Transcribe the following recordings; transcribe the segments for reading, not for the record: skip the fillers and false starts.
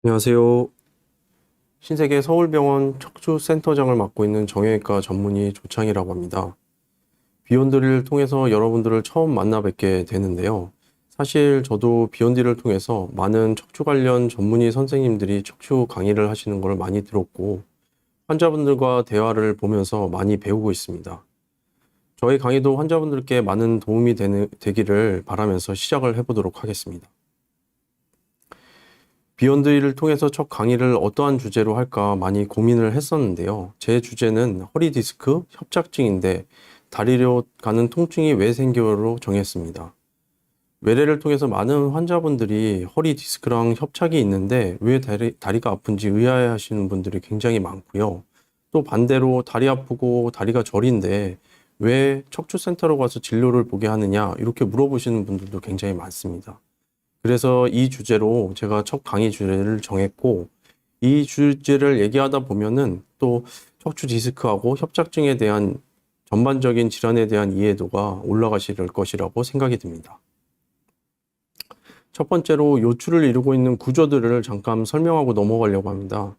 안녕하세요. 신세계 서울병원 척추센터장을 맡고 있는 정형외과 전문의 조창이라고 합니다. 비욘드를 통해서 여러분들을 처음 만나 뵙게 되는데요. 사실 저도 비욘드를 통해서 많은 척추 관련 전문의 선생님들이 척추 강의를 하시는 걸 많이 들었고, 환자분들과 대화를 보면서 많이 배우고 있습니다. 저희 강의도 환자분들께 많은 도움이 되기를 바라면서 시작을 해보도록 하겠습니다. 비욘드를 통해서 첫 강의를 어떠한 주제로 할까 많이 고민을 했었는데요. 제 주제는 허리 디스크 협착증인데 다리로 가는 통증이 왜 생겨로 정했습니다. 외래를 통해서 많은 환자분들이 허리 디스크랑 협착이 있는데 왜 다리가 아픈지 의아해 하시는 분들이 굉장히 많고요. 또 반대로 다리 아프고 다리가 저린데 왜 척추센터로 가서 진료를 보게 하느냐 이렇게 물어보시는 분들도 굉장히 많습니다. 그래서 이 주제로 제가 첫 강의 주제를 정했고, 이 주제를 얘기하다 보면은 또 척추 디스크하고 협착증에 대한 전반적인 질환에 대한 이해도가 올라가실 것이라고 생각이 듭니다. 첫 번째로 요추를 이루고 있는 구조들을 잠깐 설명하고 넘어가려고 합니다.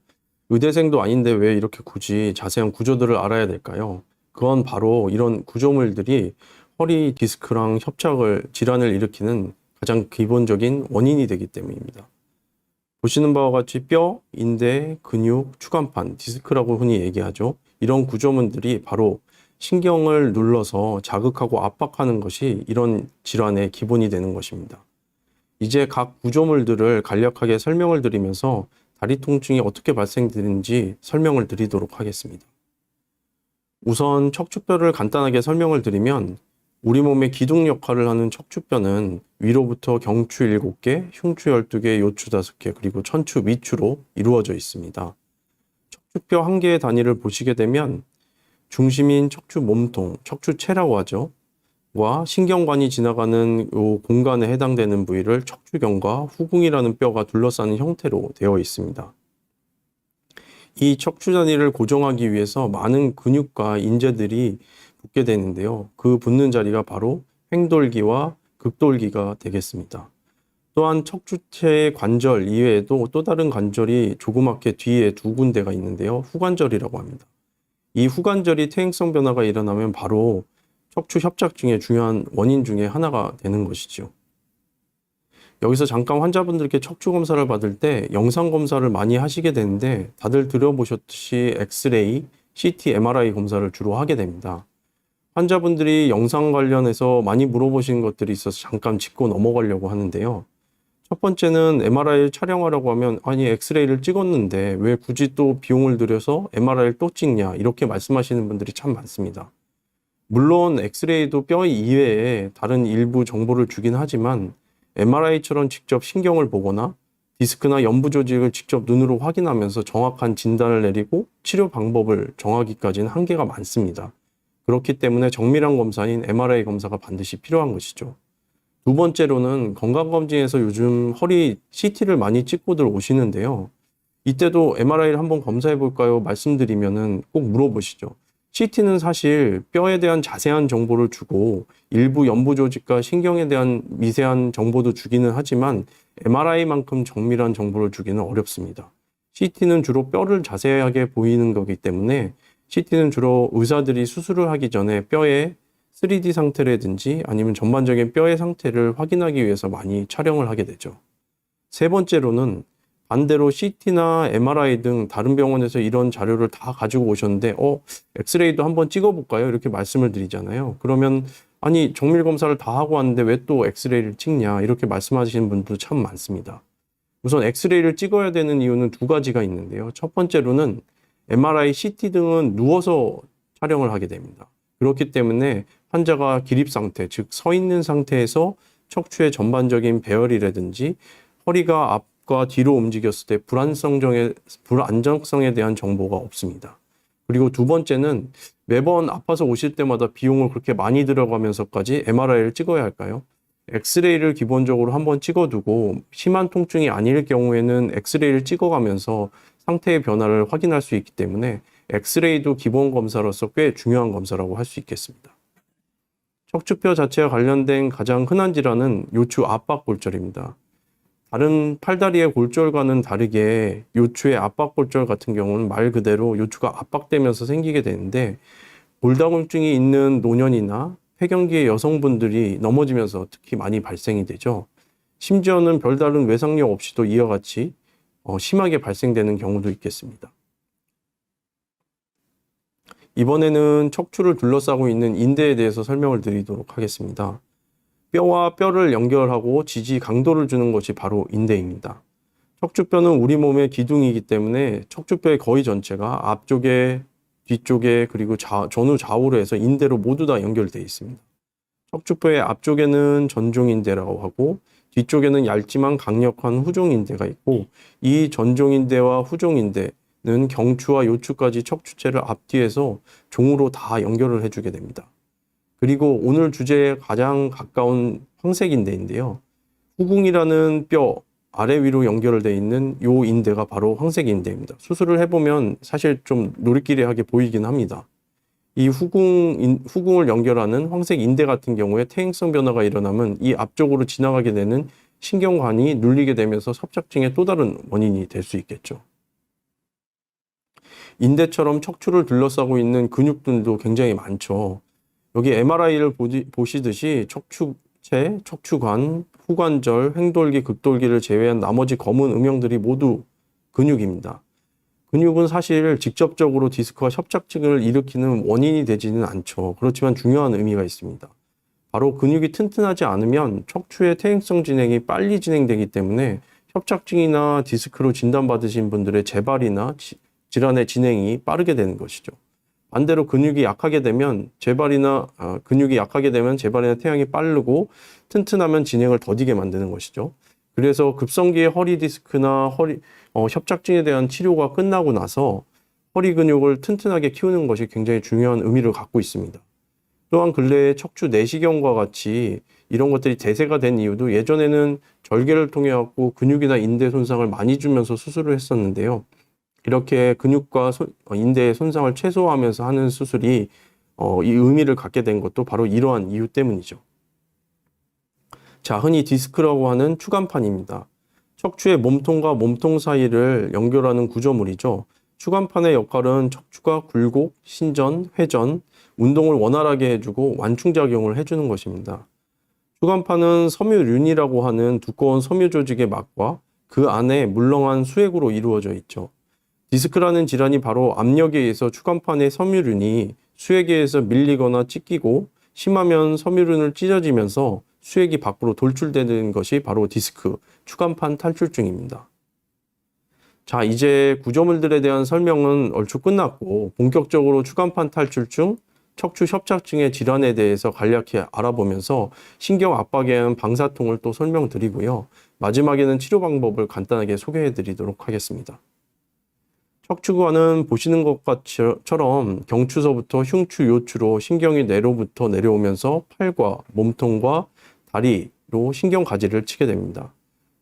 의대생도 아닌데 왜 이렇게 굳이 자세한 구조들을 알아야 될까요? 그건 바로 이런 구조물들이 허리 디스크랑 질환을 일으키는 가장 기본적인 원인이 되기 때문입니다. 보시는 바와 같이 뼈, 인대, 근육, 추간판, 디스크라고 흔히 얘기하죠. 이런 구조물들이 바로 신경을 눌러서 자극하고 압박하는 것이 이런 질환의 기본이 되는 것입니다. 이제 각 구조물들을 간략하게 설명을 드리면서 다리 통증이 어떻게 발생되는지 설명을 드리도록 하겠습니다. 우선 척추뼈를 간단하게 설명을 드리면 우리 몸의 기둥 역할을 하는 척추뼈는 위로부터 경추 7개, 흉추 12개, 요추 5개, 그리고 천추, 미추로 이루어져 있습니다. 척추뼈 한 개의 단위를 보시게 되면 중심인 척추 몸통, 척추체라고 하죠. 와 신경관이 지나가는 이 공간에 해당되는 부위를 척추경과 후궁이라는 뼈가 둘러싸는 형태로 되어 있습니다. 이 척추 단위를 고정하기 위해서 많은 근육과 인재들이 붙게 되는데요. 그 붙는 자리가 바로 횡돌기와 극돌기가 되겠습니다. 또한 척추체의 관절 이외에도 또 다른 관절이 조그맣게 뒤에 두 군데가 있는데요. 후관절이라고 합니다. 이 후관절이 퇴행성 변화가 일어나면 바로 척추 협착증의 중요한 원인 중에 하나가 되는 것이죠. 여기서 잠깐 환자분들께 척추 검사를 받을 때 영상 검사를 많이 하시게 되는데 다들 들어보셨듯이 엑스레이, CT, MRI 검사를 주로 하게 됩니다. 환자분들이 영상 관련해서 많이 물어보시는 것들이 있어서 잠깐 짚고 넘어가려고 하는데요. 첫 번째는 MRI를 촬영하라고 하면 아니 엑스레이를 찍었는데 왜 굳이 또 비용을 들여서 MRI를 또 찍냐 이렇게 말씀하시는 분들이 참 많습니다. 물론 엑스레이도 뼈 이외에 다른 일부 정보를 주긴 하지만 MRI처럼 직접 신경을 보거나 디스크나 연부 조직을 직접 눈으로 확인하면서 정확한 진단을 내리고 치료 방법을 정하기까지는 한계가 많습니다. 그렇기 때문에 정밀한 검사인 MRI 검사가 반드시 필요한 것이죠. 두 번째로는 건강검진에서 요즘 허리 CT를 많이 찍고들 오시는데요. 이때도 MRI를 한번 검사해 볼까요? 말씀드리면은 꼭 물어보시죠. CT는 사실 뼈에 대한 자세한 정보를 주고 일부 연부 조직과 신경에 대한 미세한 정보도 주기는 하지만 MRI만큼 정밀한 정보를 주기는 어렵습니다. CT는 주로 뼈를 자세하게 보이는 거기 때문에 CT는 주로 의사들이 수술을 하기 전에 뼈의 3D 상태라든지 아니면 전반적인 뼈의 상태를 확인하기 위해서 많이 촬영을 하게 되죠. 세 번째로는 반대로 CT나 MRI 등 다른 병원에서 이런 자료를 다 가지고 오셨는데 엑스레이도 한번 찍어볼까요? 이렇게 말씀을 드리잖아요. 그러면 아니 정밀 검사를 다 하고 왔는데 왜 또 엑스레이를 찍냐 이렇게 말씀하시는 분도 참 많습니다. 우선 엑스레이를 찍어야 되는 이유는 두 가지가 있는데요. 첫 번째로는 MRI, CT 등은 누워서 촬영을 하게 됩니다. 그렇기 때문에 환자가 기립 상태, 즉 서 있는 상태에서 척추의 전반적인 배열이라든지 허리가 앞과 뒤로 움직였을 때 불안정성에 대한 정보가 없습니다. 그리고 두 번째는 매번 아파서 오실 때마다 비용을 그렇게 많이 들어가면서까지 MRI를 찍어야 할까요? 엑스레이를 기본적으로 한번 찍어두고 심한 통증이 아닐 경우에는 엑스레이를 찍어가면서 상태의 변화를 확인할 수 있기 때문에 엑스레이도 기본 검사로서 꽤 중요한 검사라고 할 수 있겠습니다. 척추뼈 자체와 관련된 가장 흔한 질환은 요추 압박골절입니다. 다른 팔다리의 골절과는 다르게 요추의 압박골절 같은 경우는 말 그대로 요추가 압박되면서 생기게 되는데, 골다공증이 있는 노년이나 폐경기의 여성분들이 넘어지면서 특히 많이 발생이 되죠. 심지어는 별다른 외상력 없이도 이와 같이 심하게 발생되는 경우도 있겠습니다. 이번에는 척추를 둘러싸고 있는 인대에 대해서 설명을 드리도록 하겠습니다. 뼈와 뼈를 연결하고 지지 강도를 주는 것이 바로 인대입니다. 척추뼈는 우리 몸의 기둥이기 때문에 척추뼈의 거의 전체가 앞쪽에, 뒤쪽에, 그리고 전후 좌우로 해서 인대로 모두 다 연결되어 있습니다. 척추뼈의 앞쪽에는 전종인대라고 하고, 뒤쪽에는 얇지만 강력한 후종인대가 있고, 이 전종인대와 후종인대는 경추와 요추까지 척추체를 앞뒤에서 종으로 다 연결을 해주게 됩니다. 그리고 오늘 주제에 가장 가까운 황색인대인데요. 후궁이라는 뼈 아래 위로 연결되어 있는 요 인대가 바로 황색인대입니다. 수술을 해보면 사실 좀 노리끼리하게 보이긴 합니다. 이 후궁을 연결하는 황색인대 같은 경우에 퇴행성 변화가 일어나면 이 앞쪽으로 지나가게 되는 신경관이 눌리게 되면서 협착증의 또 다른 원인이 될 수 있겠죠. 인대처럼 척추를 둘러싸고 있는 근육들도 굉장히 많죠. 여기 MRI를 보시듯이 척추체, 척추관, 후관절, 횡돌기, 극돌기를 제외한 나머지 검은 음영들이 모두 근육입니다. 근육은 사실 직접적으로 디스크와 협착증을 일으키는 원인이 되지는 않죠. 그렇지만 중요한 의미가 있습니다. 바로 근육이 튼튼하지 않으면 척추의 퇴행성 진행이 빨리 진행되기 때문에 협착증이나 디스크로 진단받으신 분들의 재발이나 질환의 진행이 빠르게 되는 것이죠. 반대로 근육이 약하게 되면 재발이나 퇴행이 빠르고 튼튼하면 진행을 더디게 만드는 것이죠. 그래서 급성기의 허리 디스크나 협착증에 대한 치료가 끝나고 나서 허리 근육을 튼튼하게 키우는 것이 굉장히 중요한 의미를 갖고 있습니다. 또한 근래에 척추 내시경과 같이 이런 것들이 대세가 된 이유도 예전에는 절개를 통해 갖고 근육이나 인대 손상을 많이 주면서 수술을 했었는데요. 이렇게 근육과 인대의 손상을 최소화하면서 하는 수술이 이 의미를 갖게 된 것도 바로 이러한 이유 때문이죠. 자, 흔히 디스크라고 하는 추간판입니다. 척추의 몸통과 몸통 사이를 연결하는 구조물이죠. 추간판의 역할은 척추가 굴곡, 신전, 회전, 운동을 원활하게 해주고 완충작용을 해주는 것입니다. 추간판은 섬유륜이라고 하는 두꺼운 섬유 조직의 막과 그 안에 물렁한 수액으로 이루어져 있죠. 디스크라는 질환이 바로 압력에 의해서 추간판의 섬유륜이 수액에 의해서 밀리거나 찢기고 심하면 섬유륜을 찢어지면서 수액이 밖으로 돌출되는 것이 바로 디스크, 추간판 탈출증입니다. 자, 이제 구조물들에 대한 설명은 얼추 끝났고 본격적으로 추간판 탈출증, 척추 협착증의 질환에 대해서 간략히 알아보면서 신경 압박에 의한 방사통을 또 설명드리고요. 마지막에는 치료 방법을 간단하게 소개해 드리도록 하겠습니다. 척추관은 보시는 것처럼 경추서부터 흉추, 요추로 신경이 내로부터 내려오면서 팔과 몸통과 다리로 신경 가지를 치게 됩니다.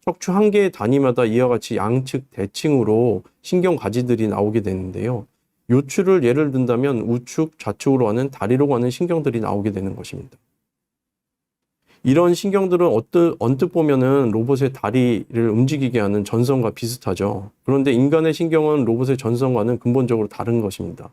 척추 한 개의 단위마다 이와 같이 양측 대칭으로 신경 가지들이 나오게 되는데요. 요추를 예를 든다면 우측, 좌측으로 하는 다리로 가는 신경들이 나오게 되는 것입니다. 이런 신경들은 언뜻 보면은 로봇의 다리를 움직이게 하는 전선과 비슷하죠. 그런데 인간의 신경은 로봇의 전선과는 근본적으로 다른 것입니다.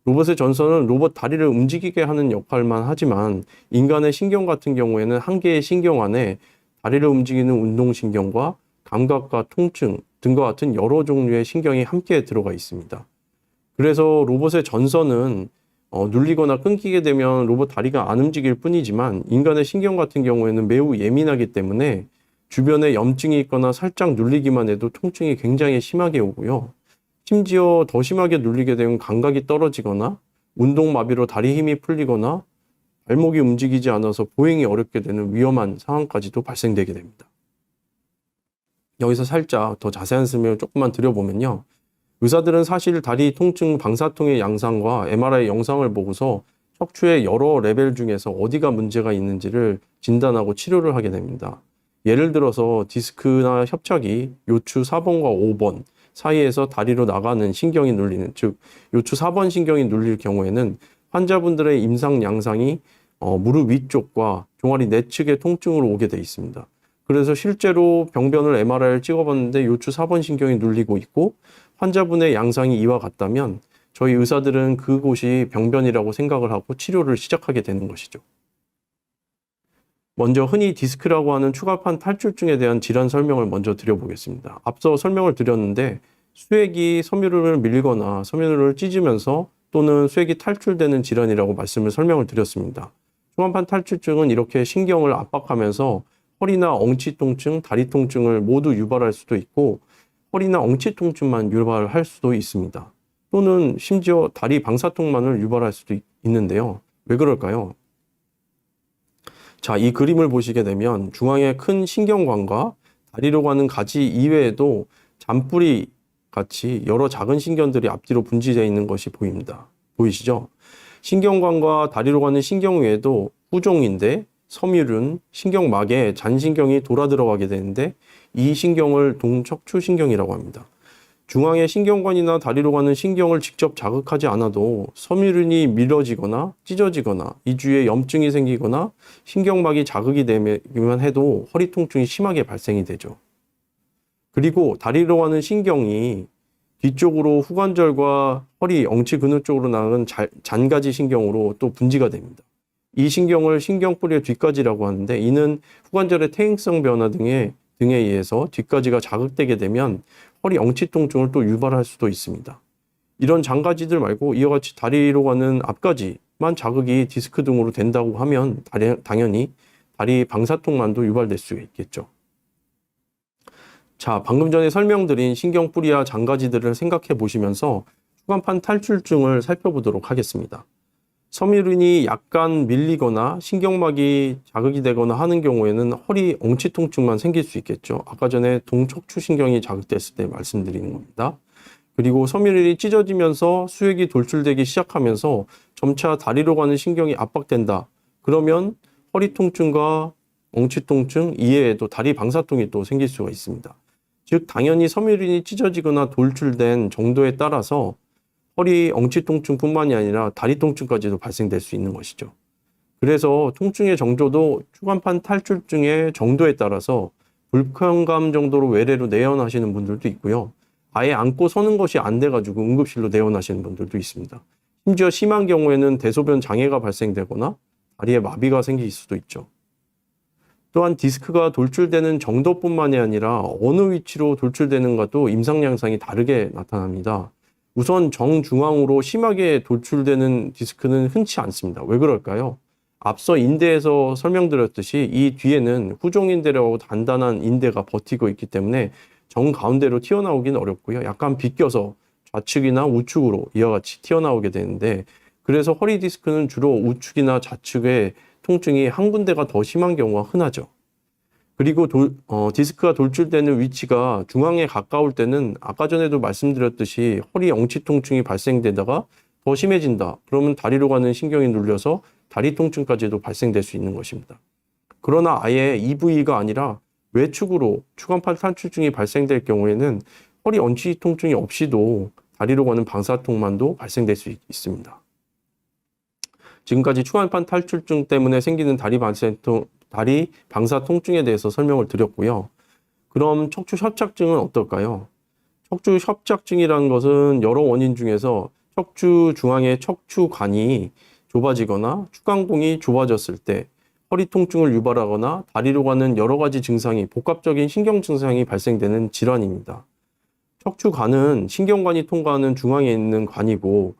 로봇의 전선은 로봇 다리를 움직이게 하는 역할만 하지만 인간의 신경 같은 경우에는 한 개의 신경 안에 다리를 움직이는 운동신경과 감각과 통증 등과 같은 여러 종류의 신경이 함께 들어가 있습니다. 그래서 로봇의 전선은 눌리거나 끊기게 되면 로봇 다리가 안 움직일 뿐이지만 인간의 신경 같은 경우에는 매우 예민하기 때문에 주변에 염증이 있거나 살짝 눌리기만 해도 통증이 굉장히 심하게 오고요. 심지어 더 심하게 눌리게 되면 감각이 떨어지거나 운동마비로 다리 힘이 풀리거나 발목이 움직이지 않아서 보행이 어렵게 되는 위험한 상황까지도 발생되게 됩니다. 여기서 살짝 더 자세한 설명을 조금만 드려보면요. 의사들은 사실 다리 통증 방사통의 양상과 MRI 영상을 보고서 척추의 여러 레벨 중에서 어디가 문제가 있는지를 진단하고 치료를 하게 됩니다. 예를 들어서 디스크나 협착이 요추 4번과 5번 사이에서 다리로 나가는 신경이 눌리는, 즉 요추 4번 신경이 눌릴 경우에는 환자분들의 임상 양상이 무릎 위쪽과 종아리 내측의 통증으로 오게 돼 있습니다. 그래서 실제로 병변을 MRI를 찍어봤는데 요추 4번 신경이 눌리고 있고 환자분의 양상이 이와 같다면 저희 의사들은 그곳이 병변이라고 생각을 하고 치료를 시작하게 되는 것이죠. 먼저 흔히 디스크라고 하는 추간판 탈출증에 대한 질환 설명을 먼저 드려보겠습니다. 앞서 설명을 드렸는데 수액이 섬유를 밀거나 섬유를 찢으면서 또는 수액이 탈출되는 질환이라고 설명을 드렸습니다. 추간판 탈출증은 이렇게 신경을 압박하면서 허리나 엉치 통증, 다리 통증을 모두 유발할 수도 있고 허리나 엉치 통증만 유발할 수도 있습니다. 또는 심지어 다리 방사통만을 유발할 수도 있는데요. 왜 그럴까요? 자, 이 그림을 보시게 되면 중앙에 큰 신경관과 다리로 가는 가지 이외에도 잔뿌리 같이 여러 작은 신경들이 앞뒤로 분지되어 있는 것이 보입니다. 보이시죠? 신경관과 다리로 가는 신경 외에도 후종인대, 섬유륜, 신경막에 잔신경이 돌아 들어가게 되는데 이 신경을 동척추신경이라고 합니다. 중앙의 신경관이나 다리로 가는 신경을 직접 자극하지 않아도 섬유륜이 밀어지거나 찢어지거나 이 주위에 염증이 생기거나 신경막이 자극이 되기만 해도 허리 통증이 심하게 발생이 되죠. 그리고 다리로 가는 신경이 뒤쪽으로 후관절과 허리, 엉치 근육 쪽으로 나가는 잔가지 신경으로 또 분지가 됩니다. 이 신경을 신경뿌리의 뒷가지라고 하는데 이는 후관절의 퇴행성 변화 등에 의해서 뒷가지가 자극되게 되면 허리 엉치 통증을 또 유발할 수도 있습니다. 이런 잔가지들 말고 이와 같이 다리로 가는 앞가지만 자극이 디스크 등으로 된다고 하면 당연히 다리 방사통만도 유발될 수 있겠죠. 자, 방금 전에 설명드린 신경뿌리와 잔가지들을 생각해 보시면서 추간판 탈출증을 살펴보도록 하겠습니다. 섬유륜이 약간 밀리거나 신경막이 자극이 되거나 하는 경우에는 허리 엉치 통증만 생길 수 있겠죠. 아까 전에 동척추신경이 자극됐을 때 말씀드리는 겁니다. 그리고 섬유륜이 찢어지면서 수액이 돌출되기 시작하면서 점차 다리로 가는 신경이 압박된다. 그러면 허리 통증과 엉치 통증 이외에도 다리 방사통이 또 생길 수가 있습니다. 즉 당연히 섬유륜이 찢어지거나 돌출된 정도에 따라서 허리 엉치 통증뿐만이 아니라 다리 통증까지도 발생될 수 있는 것이죠. 그래서 통증의 정도도 추간판 탈출증의 정도에 따라서 불편감 정도로 외래로 내원하시는 분들도 있고요. 아예 앉고 서는 것이 안 돼가지고 응급실로 내원하시는 분들도 있습니다. 심지어 심한 경우에는 대소변 장애가 발생되거나 다리에 마비가 생길 수도 있죠. 또한 디스크가 돌출되는 정도뿐만이 아니라 어느 위치로 돌출되는가도 임상 양상이 다르게 나타납니다. 우선 정중앙으로 심하게 돌출되는 디스크는 흔치 않습니다. 왜 그럴까요? 앞서 인대에서 설명드렸듯이 이 뒤에는 후종인대라고 단단한 인대가 버티고 있기 때문에 정가운데로 튀어나오기는 어렵고요. 약간 비껴서 좌측이나 우측으로 이와 같이 튀어나오게 되는데 그래서 허리 디스크는 주로 우측이나 좌측의 통증이 한 군데가 더 심한 경우가 흔하죠. 그리고 디스크가 돌출되는 위치가 중앙에 가까울 때는 아까 전에도 말씀드렸듯이 허리 엉치 통증이 발생되다가 더 심해진다. 그러면 다리로 가는 신경이 눌려서 다리 통증까지도 발생될 수 있는 것입니다. 그러나 아예 이 부위가 아니라 외축으로 추간판 탈출증이 발생될 경우에는 허리 엉치 통증이 없이도 다리로 가는 방사통만도 발생될 수 있습니다. 지금까지 추간판 탈출증 때문에 생기는 다리 방사통증에 대해서 설명을 드렸고요. 그럼 척추협착증은 어떨까요? 척추협착증이라는 것은 여러 원인 중에서 척추 중앙의 척추관이 좁아지거나 추간공이 좁아졌을 때 허리 통증을 유발하거나 다리로 가는 여러 가지 증상이 복합적인 신경 증상이 발생되는 질환입니다. 척추관은 신경관이 통과하는 중앙에 있는 관이고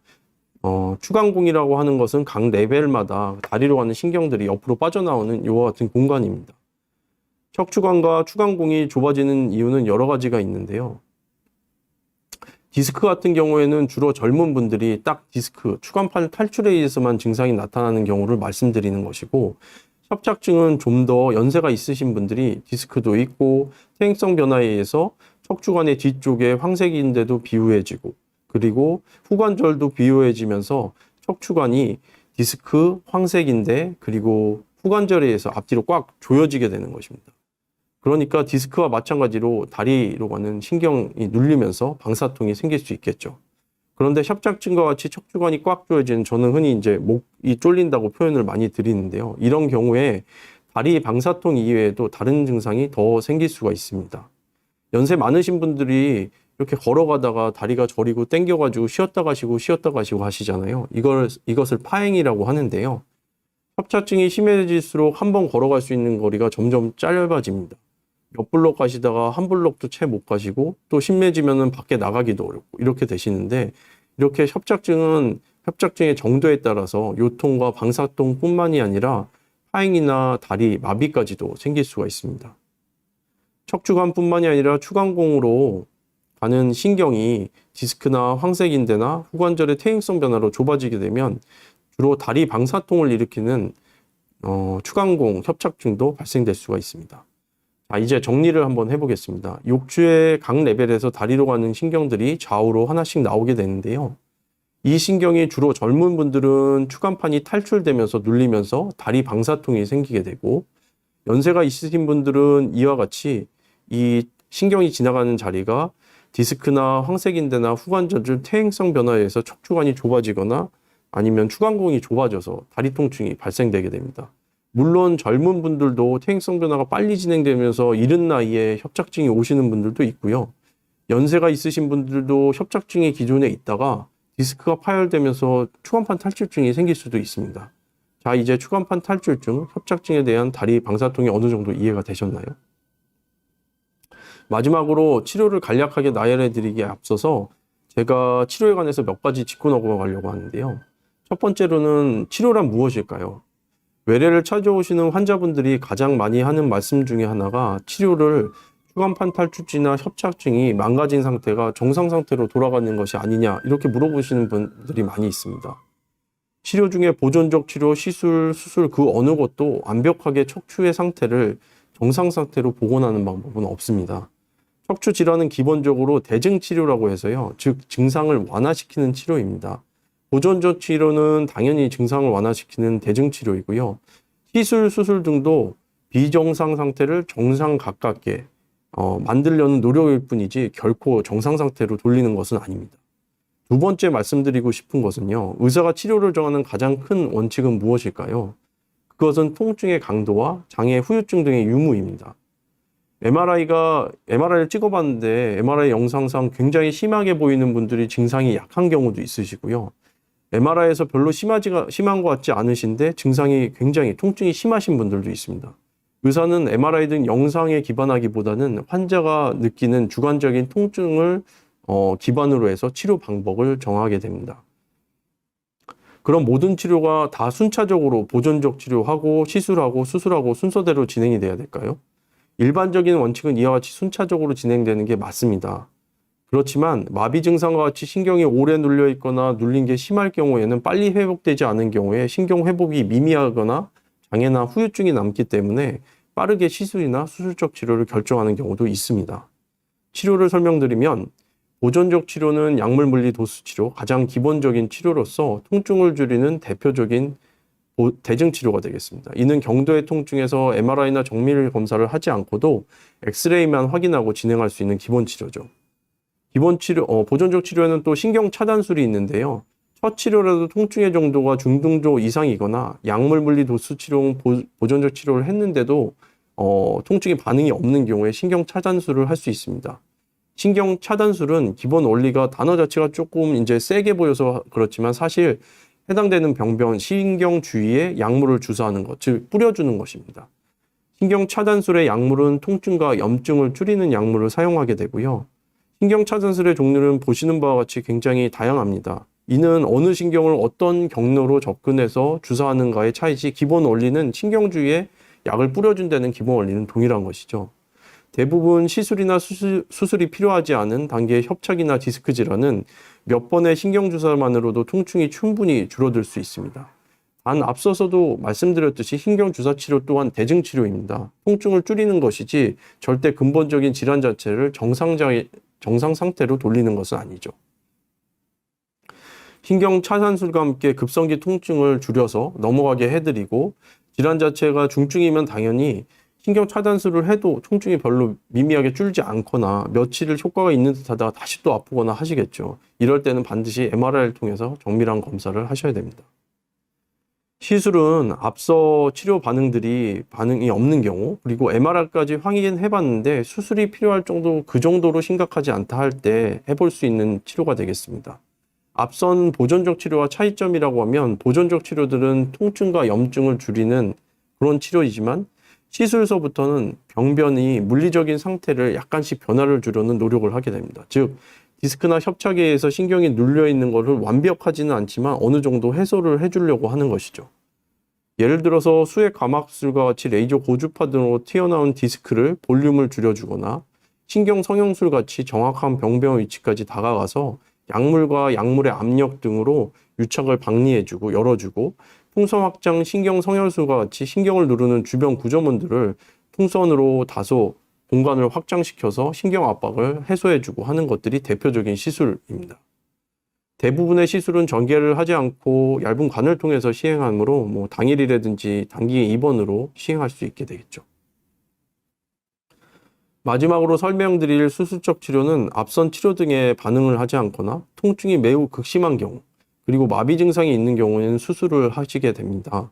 추간공이라고 하는 것은 각 레벨마다 다리로 가는 신경들이 옆으로 빠져나오는 이와 같은 공간입니다. 척추관과 추간공이 좁아지는 이유는 여러 가지가 있는데요. 디스크 같은 경우에는 주로 젊은 분들이 딱 디스크, 추간판 탈출에 의해서만 증상이 나타나는 경우를 말씀드리는 것이고 협착증은 좀 더 연세가 있으신 분들이 디스크도 있고 퇴행성 변화에 의해서 척추관의 뒤쪽에 황색인대도 비우해지고 그리고 후관절도 비우해지면서 척추관이 디스크, 황색인대 그리고 후관절에 의해서 앞뒤로 꽉 조여지게 되는 것입니다. 그러니까 디스크와 마찬가지로 다리로 가는 신경이 눌리면서 방사통이 생길 수 있겠죠. 그런데 협착증과 같이 척추관이 꽉 조여지는 저는 흔히 이제 목이 쫄린다고 표현을 많이 드리는데요. 이런 경우에 다리 방사통 이외에도 다른 증상이 더 생길 수가 있습니다. 연세 많으신 분들이 이렇게 걸어가다가 다리가 저리고 땡겨가지고 쉬었다 가시고 쉬었다 가시고 하시잖아요. 이것을 파행이라고 하는데요. 협착증이 심해질수록 한 번 걸어갈 수 있는 거리가 점점 짧아집니다. 몇 블록 가시다가 한 블록도 채 못 가시고 또 심해지면은 밖에 나가기도 어렵고 이렇게 되시는데, 이렇게 협착증의 정도에 따라서 요통과 방사통뿐만이 아니라 파행이나 다리 마비까지도 생길 수가 있습니다. 척추관뿐만이 아니라 추간공으로 가는 신경이 디스크나 황색인대나 후관절의 퇴행성 변화로 좁아지게 되면 주로 다리 방사통을 일으키는 추간공 협착증도 발생될 수가 있습니다. 자, 이제 정리를 한번 해보겠습니다. 욕추의 각 레벨에서 다리로 가는 신경들이 좌우로 하나씩 나오게 되는데요. 이 신경이 주로 젊은 분들은 추간판이 탈출되면서 눌리면서 다리 방사통이 생기게 되고, 연세가 있으신 분들은 이와 같이 이 신경이 지나가는 자리가 디스크나 황색인대나 후관절 퇴행성 변화에 의해서 척추관이 좁아지거나 아니면 추간공이 좁아져서 다리 통증이 발생되게 됩니다. 물론 젊은 분들도 퇴행성 변화가 빨리 진행되면서 이른 나이에 협착증이 오시는 분들도 있고요. 연세가 있으신 분들도 협착증이 기존에 있다가 디스크가 파열되면서 추간판 탈출증이 생길 수도 있습니다. 자, 이제 추간판 탈출증, 협착증에 대한 다리 방사통이 어느 정도 이해가 되셨나요? 마지막으로 치료를 간략하게 나열해 드리기에 앞서서 제가 치료에 관해서 몇 가지 짚고 넘어가려고 하는데요. 첫 번째로는 치료란 무엇일까요? 외래를 찾아오시는 환자분들이 가장 많이 하는 말씀 중에 하나가 치료를 추간판 탈출증이나 협착증이 망가진 상태가 정상 상태로 돌아가는 것이 아니냐, 이렇게 물어보시는 분들이 많이 있습니다. 치료 중에 보존적 치료, 시술, 수술 그 어느 것도 완벽하게 척추의 상태를 정상 상태로 복원하는 방법은 없습니다. 척추 질환은 기본적으로 대증 치료라고 해서요, 즉 증상을 완화시키는 치료입니다. 보존적 치료는 당연히 증상을 완화시키는 대증 치료이고요. 시술, 수술 등도 비정상 상태를 정상 가깝게 만들려는 노력일 뿐이지 결코 정상 상태로 돌리는 것은 아닙니다. 두 번째 말씀드리고 싶은 것은요, 의사가 치료를 정하는 가장 큰 원칙은 무엇일까요? 그것은 통증의 강도와 장애 후유증 등의 유무입니다. MRI를 찍어봤는데 MRI 영상상 굉장히 심하게 보이는 분들이 증상이 약한 경우도 있으시고요. MRI에서 별로 심한 것 같지 않으신데 증상이 굉장히 통증이 심하신 분들도 있습니다. 의사는 MRI 등 영상에 기반하기보다는 환자가 느끼는 주관적인 통증을 기반으로 해서 치료 방법을 정하게 됩니다. 그럼 모든 치료가 다 순차적으로 보존적 치료하고 시술하고 수술하고 순서대로 진행이 돼야 될까요? 일반적인 원칙은 이와 같이 순차적으로 진행되는 게 맞습니다. 그렇지만 마비 증상과 같이 신경이 오래 눌려 있거나 눌린 게 심할 경우에는 빨리 회복되지 않은 경우에 신경 회복이 미미하거나 장애나 후유증이 남기 때문에 빠르게 시술이나 수술적 치료를 결정하는 경우도 있습니다. 치료를 설명드리면, 보존적 치료는 약물 물리 도수 치료, 가장 기본적인 치료로서 통증을 줄이는 대표적인 대증 치료가 되겠습니다. 이는 경도의 통증에서 MRI나 정밀 검사를 하지 않고도 엑스레이만 확인하고 진행할 수 있는 기본 치료죠. 보존적 치료에는 또 신경 차단술이 있는데요. 첫 치료라도 통증의 정도가 중등도 이상이거나 약물 물리 도수 치료, 보존적 치료를 했는데도 통증의 반응이 없는 경우에 신경 차단술을 할 수 있습니다. 신경 차단술은 기본 원리가 단어 자체가 조금 이제 세게 보여서 그렇지만 사실 해당되는 병변 신경 주위에 약물을 주사하는 것, 즉 뿌려주는 것입니다. 신경 차단술의 약물은 통증과 염증을 줄이는 약물을 사용하게 되고요. 신경 차단술의 종류는 보시는 바와 같이 굉장히 다양합니다. 이는 어느 신경을 어떤 경로로 접근해서 주사하는가의 차이지 기본 원리는 신경 주위에 약을 뿌려준다는 기본 원리는 동일한 것이죠. 대부분 시술이나 수술이 필요하지 않은 단계의 협착이나 디스크 질환은 몇 번의 신경주사만으로도 통증이 충분히 줄어들 수 있습니다. 단 앞서서도 말씀드렸듯이 신경주사 치료 또한 대증치료입니다. 통증을 줄이는 것이지 절대 근본적인 질환 자체를 정상 상태로 돌리는 것은 아니죠. 신경 차단술과 함께 급성기 통증을 줄여서 넘어가게 해드리고, 질환 자체가 중증이면 당연히 신경 차단술을 해도 통증이 별로 미미하게 줄지 않거나 며칠을 효과가 있는 듯 하다가 다시 또 아프거나 하시겠죠. 이럴 때는 반드시 MRI를 통해서 정밀한 검사를 하셔야 됩니다. 시술은 앞서 치료 반응이 없는 경우, 그리고 MRI까지 확인해 봤는데 수술이 필요할 정도, 그 정도로 심각하지 않다 할 때 해볼 수 있는 치료가 되겠습니다. 앞선 보존적 치료와 차이점이라고 하면, 보존적 치료들은 통증과 염증을 줄이는 그런 치료이지만 시술서부터는 병변이 물리적인 상태를 약간씩 변화를 주려는 노력을 하게 됩니다. 즉, 디스크나 협착에 의해서 신경이 눌려 있는 것을 완벽하지는 않지만 어느 정도 해소를 해주려고 하는 것이죠. 예를 들어서 수액 감압술과 같이 레이저 고주파 등으로 튀어나온 디스크를 볼륨을 줄여주거나, 신경 성형술 같이 정확한 병변 위치까지 다가가서 약물과 약물의 압력 등으로 유착을 박리해주고 열어주고, 풍선 확장 신경 성형술과 같이 신경을 누르는 주변 구조물들을 풍선으로 다소 공간을 확장시켜서 신경 압박을 해소해주고 하는 것들이 대표적인 시술입니다. 대부분의 시술은 전개를 하지 않고 얇은 관을 통해서 시행하므로 당일이라든지 단기 입원으로 시행할 수 있게 되겠죠. 마지막으로 설명드릴 수술적 치료는 앞선 치료 등에 반응을 하지 않거나 통증이 매우 극심한 경우, 그리고 마비 증상이 있는 경우에는 수술을 하시게 됩니다.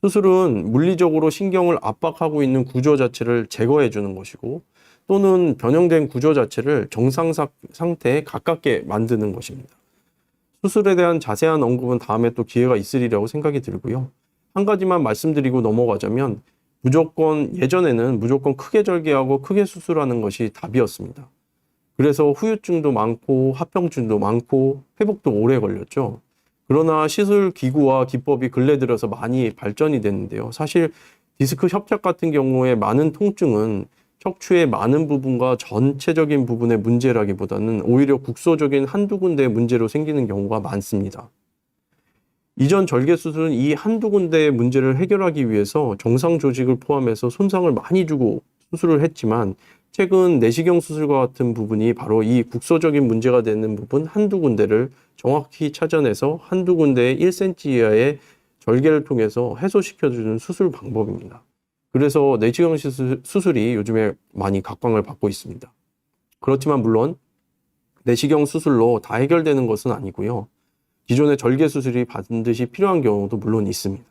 수술은 물리적으로 신경을 압박하고 있는 구조 자체를 제거해 주는 것이고, 또는 변형된 구조 자체를 정상 상태에 가깝게 만드는 것입니다. 수술에 대한 자세한 언급은 다음에 또 기회가 있으리라고 생각이 들고요. 한 가지만 말씀드리고 넘어가자면, 예전에는 무조건 크게 절개하고 크게 수술하는 것이 답이었습니다. 그래서 후유증도 많고 합병증도 많고 회복도 오래 걸렸죠. 그러나 시술 기구와 기법이 근래 들어서 많이 발전이 됐는데요. 사실 디스크 협착 같은 경우에 많은 통증은 척추의 많은 부분과 전체적인 부분의 문제라기보다는 오히려 국소적인 한두 군데의 문제로 생기는 경우가 많습니다. 이전 절개 수술은 이 한두 군데의 문제를 해결하기 위해서 정상 조직을 포함해서 손상을 많이 주고 수술을 했지만, 최근 내시경 수술과 같은 부분이 바로 이 국소적인 문제가 되는 부분 한두 군데를 정확히 찾아내서 한두 군데의 1cm 이하의 절개를 통해서 해소시켜주는 수술 방법입니다. 그래서 내시경 수술이 요즘에 많이 각광을 받고 있습니다. 그렇지만 물론 내시경 수술로 다 해결되는 것은 아니고요. 기존의 절개 수술이 반드시 필요한 경우도 물론 있습니다.